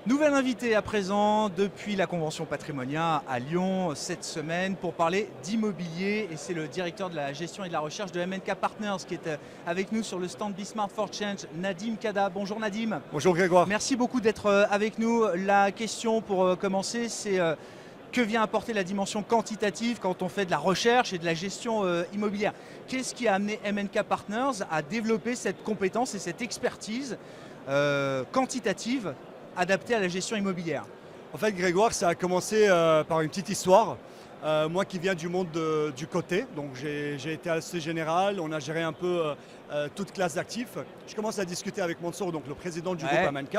Nouvel invité à présent depuis la Convention Patrimonia à Lyon cette semaine pour parler d'immobilier et c'est le directeur de la gestion et de la recherche de MNK Partners qui est avec nous sur le stand Be Smart for Change, Nadim Kada. Bonjour Nadim. Bonjour Grégoire. Merci beaucoup d'être avec nous. La question pour commencer c'est que vient apporter la dimension quantitative quand on fait de la recherche et de la gestion immobilière. Qu'est-ce qui a amené MNK Partners à développer cette compétence et cette expertise quantitative adapté à la gestion immobilière? En fait, Grégoire, ça a commencé par une petite histoire. Moi qui viens du monde du côté, donc j'ai été à la Société Générale, on a géré un peu toute classe d'actifs. Je commence à discuter avec Mansour, donc le président du groupe MNK,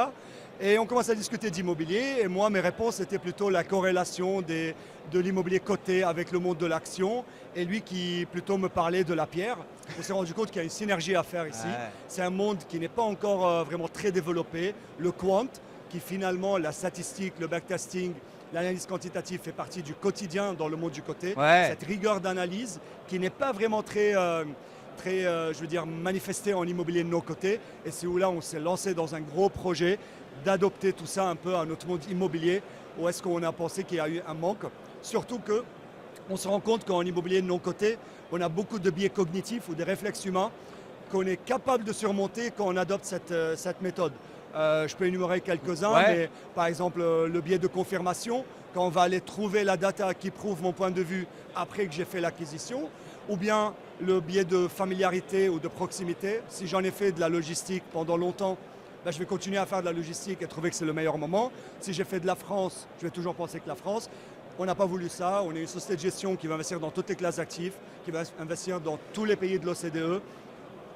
et on commence à discuter d'immobilier. Et moi, mes réponses étaient plutôt la corrélation de l'immobilier coté avec le monde de l'action, et lui qui plutôt me parlait de la pierre. On s'est rendu compte qu'il y a une synergie à faire ici. C'est un monde qui n'est pas encore vraiment très développé, le quant, qui finalement, la statistique, le backtesting, l'analyse quantitative fait partie du quotidien dans le monde du côté. Cette rigueur d'analyse qui n'est pas vraiment très je veux dire, manifestée en immobilier de nos côtés. Et c'est où là on s'est lancé dans un gros projet d'adopter tout ça un peu à notre monde immobilier, où est-ce qu'on a pensé qu'il y a eu un manque. Surtout qu'on se rend compte qu'en immobilier de nos côtés, on a beaucoup de biais cognitifs ou des réflexes humains qu'on est capable de surmonter quand on adopte cette méthode. Je peux énumérer quelques-uns, mais par exemple le biais de confirmation, quand on va aller trouver la data qui prouve mon point de vue après que j'ai fait l'acquisition, ou bien le biais de familiarité ou de proximité. Si j'en ai fait de la logistique pendant longtemps, ben, je vais continuer à faire de la logistique et trouver que c'est le meilleur moment. Si j'ai fait de la France, je vais toujours penser que la France. On n'a pas voulu ça, on est une société de gestion qui va investir dans toutes les classes d'actifs, qui va investir dans tous les pays de l'OCDE.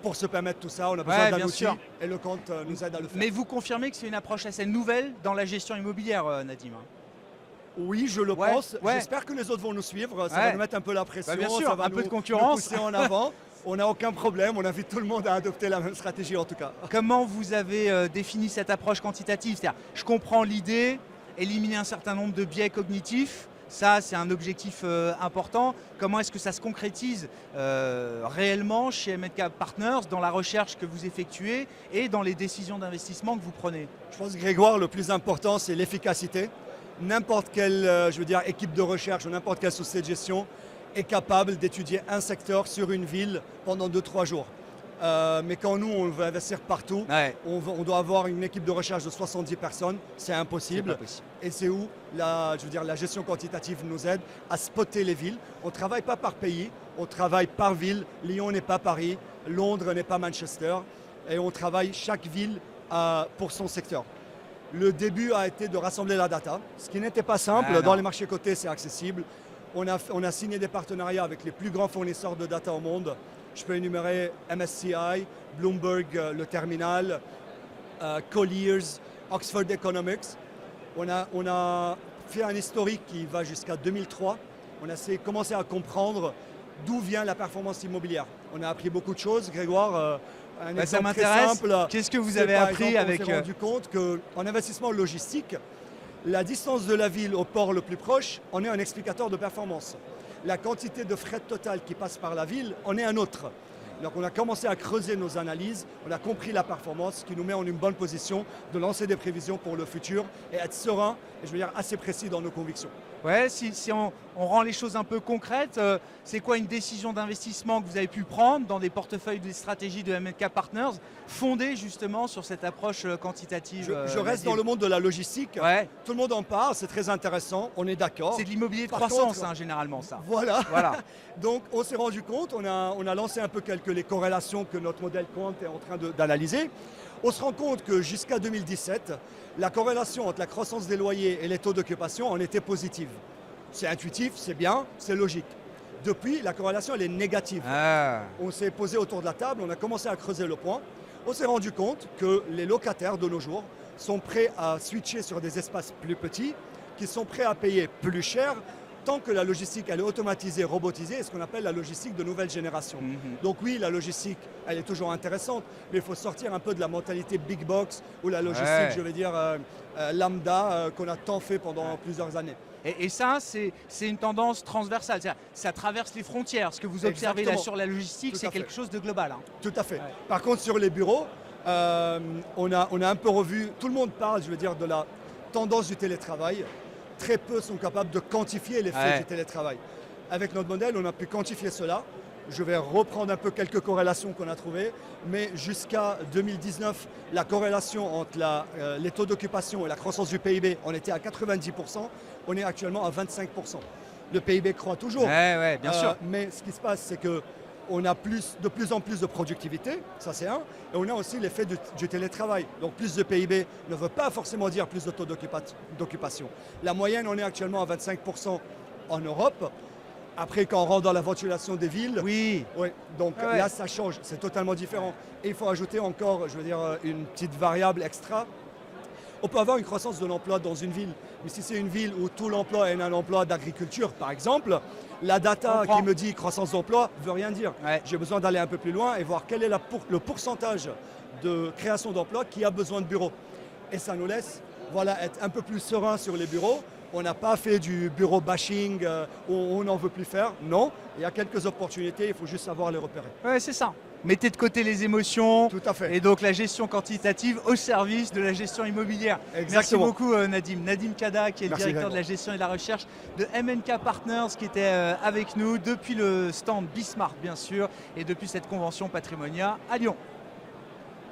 Pour se permettre tout ça, on a besoin d'un outil et le compte nous aide à le faire. Mais vous confirmez que c'est une approche assez nouvelle dans la gestion immobilière, Nadim? Oui, je le pense. J'espère que les autres vont nous suivre. Ça va nous mettre un peu la pression. Bien sûr, ça va un peu de concurrence. nous pousser en avant. On n'a aucun problème. On invite tout le monde à adopter la même stratégie en tout cas. Comment vous avez défini cette approche quantitative? C'est-à-dire, je comprends l'idée, éliminer un certain nombre de biais cognitifs. Ça, c'est un objectif important. Comment est-ce que ça se concrétise réellement chez MNK Partners dans la recherche que vous effectuez et dans les décisions d'investissement que vous prenez? Je pense, Grégoire, le plus important, c'est l'efficacité. N'importe quelle je veux dire, équipe de recherche ou n'importe quelle société de gestion est capable d'étudier un secteur sur une ville pendant 2-3 jours. Mais quand nous, on veut investir partout, on doit avoir une équipe de recherche de 70 personnes, c'est impossible. Et c'est où je veux dire, la gestion quantitative nous aide à spotter les villes. On ne travaille pas par pays, on travaille par ville. Lyon n'est pas Paris, Londres n'est pas Manchester. Et on travaille chaque ville pour son secteur. Le début a été de rassembler la data, ce qui n'était pas simple. Dans les marchés cotés, c'est accessible. On a signé des partenariats avec les plus grands fournisseurs de data au monde. Je peux énumérer MSCI, Bloomberg, le terminal, Colliers, Oxford Economics. On a fait un historique qui va jusqu'à 2003. On a commencé à comprendre d'où vient la performance immobilière. On a appris beaucoup de choses, Grégoire. Un exemple très simple. Qu'est-ce que vous avez appris avec... On s'est rendu compte qu'en investissement logistique, la distance de la ville au port le plus proche en est un explicateur de performance. La quantité de fret total qui passe par la ville en est un autre. Donc on a commencé à creuser nos analyses, on a compris la performance, ce qui nous met en une bonne position de lancer des prévisions pour le futur et être serein et je veux dire assez précis dans nos convictions. Ouais, si on rend les choses un peu concrètes, c'est quoi une décision d'investissement que vous avez pu prendre dans des portefeuilles de stratégie de MNK Partners fondée justement sur cette approche quantitative? Je reste dans le monde de la logistique. Tout le monde en parle, c'est très intéressant, on est d'accord. C'est de l'immobilier de croissance généralement ça. Voilà. Donc on s'est rendu compte, on a lancé un peu les corrélations que notre modèle quant est en train d'analyser. On se rend compte que jusqu'à 2017, la corrélation entre la croissance des loyers et les taux d'occupation en était positive. C'est intuitif, c'est bien, c'est logique. Depuis, la corrélation elle est négative. On s'est posé autour de la table, on a commencé à creuser le point. On s'est rendu compte que les locataires de nos jours sont prêts à switcher sur des espaces plus petits, qui sont prêts à payer plus cher, tant que la logistique elle est automatisée, robotisée, et ce qu'on appelle la logistique de nouvelle génération. Donc oui, la logistique, elle est toujours intéressante, mais il faut sortir un peu de la mentalité big box ou la logistique, je vais dire, lambda, qu'on a tant fait pendant plusieurs années. Et ça, c'est une tendance transversale, ça traverse les frontières. Ce que vous observez là sur la logistique, c'est quelque chose de global. Tout à fait. Par contre, sur les bureaux, on a un peu revu, tout le monde parle, je veux dire, de tendance du télétravail. Très peu sont capables de quantifier l'effet du télétravail. Avec notre modèle, on a pu quantifier cela. Je vais reprendre un peu quelques corrélations qu'on a trouvées, mais jusqu'à 2019, la corrélation entre les taux d'occupation et la croissance du PIB, on était à 90%, on est actuellement à 25%. Le PIB croît toujours, bien sûr. Mais ce qui se passe, c'est qu'on a de plus en plus de productivité, ça c'est un, et on a aussi l'effet du télétravail. Donc plus de PIB ne veut pas forcément dire plus de taux d'occupation. La moyenne, on est actuellement à 25% en Europe. Après, quand on rentre dans la ventilation des villes, donc là, ça change, c'est totalement différent. Et il faut ajouter encore, je veux dire, une petite variable extra. On peut avoir une croissance de l'emploi dans une ville, mais si c'est une ville où tout l'emploi est un emploi d'agriculture, par exemple, la data qui me dit croissance d'emploi ne veut rien dire. J'ai besoin d'aller un peu plus loin et voir quel est le pourcentage de création d'emplois qui a besoin de bureaux. Et ça nous laisse être un peu plus serein sur les bureaux. On n'a pas fait du bureau bashing où on n'en veut plus faire. Non, il y a quelques opportunités, il faut juste savoir les repérer. Ouais, c'est ça. Mettez de côté les émotions. Tout à fait. Et donc la gestion quantitative au service de la gestion immobilière. Exactement. Merci beaucoup Nadim. Nadim Kada, qui est le directeur Grégoire. de la gestion et de la recherche de MNK Partners, qui était avec nous depuis le stand Bismarck, bien sûr, et depuis cette convention Patrimonia à Lyon.